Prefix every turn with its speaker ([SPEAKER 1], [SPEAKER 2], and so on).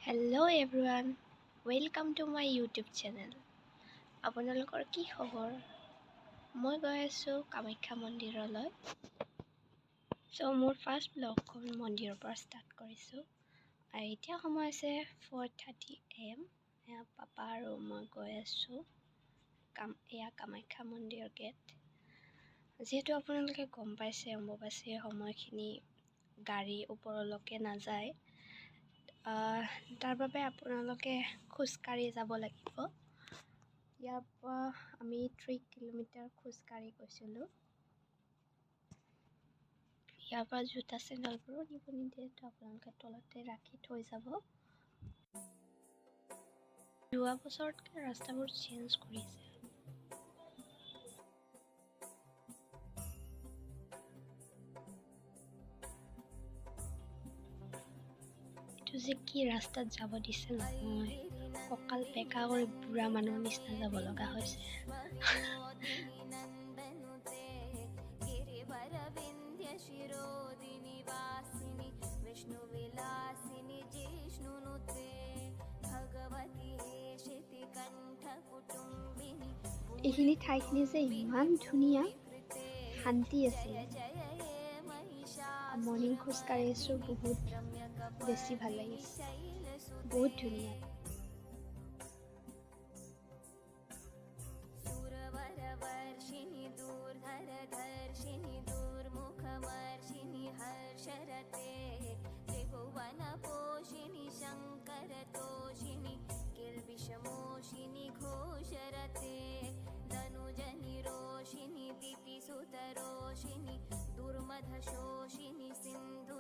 [SPEAKER 1] Hello' everyone, welcome to my YouTube channel. আপোনালোকৰ কি খবৰ? মই গৈ আছোঁ কামাখ্যা মন্দিৰলৈ। মোৰ ফাৰ্ষ্ট ব্লগখন মন্দিৰৰ পৰা ষ্টাৰ্ট কৰিছোঁ। এতিয়া সময় আছে 4:30 AM। পাপা আৰু মই গৈ আছোঁ। এয়া কামাখ্যা মন্দিৰৰ গেট। যিহেতু আপোনালোকে গম পাইছে অম্বুবাচীৰ সময়খিনি গাড়ী ওপৰলৈকে নাযায়। তাৰ বাবে আপোনালোকে খোজকাঢ়ি যাব লাগিব। ইয়াৰ পৰা আমি 3 কিলোমিটাৰ খোজকাঢ়ি গৈছিলোঁ। ইয়াৰ পৰা জোতা চেণ্ডেলবোৰো নিব নিদিয়ে, তো আপোনালোকে তলতে ৰাখি থৈ যাব। যোৱা বছৰতকৈ ৰাস্তাবোৰ চেঞ্জ কৰিছে। এইটো যে কি ৰাস্তাত যাব দিছে নহয়, কঁকাল বেকা কৰি বুঢ়া মানুহৰ নিচিনা যাব লগা হৈছে। এইখিনি ঠাইখিনি যে ইমান ধুনীয়া, শান্তি আছিলে। মৰ্ণিং খোজ কাঢ়িছোঁ, বহুত বেছি ভাল লাগিছে, বহুত ধুনীয়া।
[SPEAKER 2] सुरवरवर्षिणि दूर्धरधर्षिणि दूर्मुखमर्षिणि हर्षरते त्रिभुवनपोषिणि शङ्करतोषिणि किल्बिषमोषिणि घोषरते धनुजनिरोषिणि दितिसुतरोषिणि दुर्मधशोषिणि सिन्धु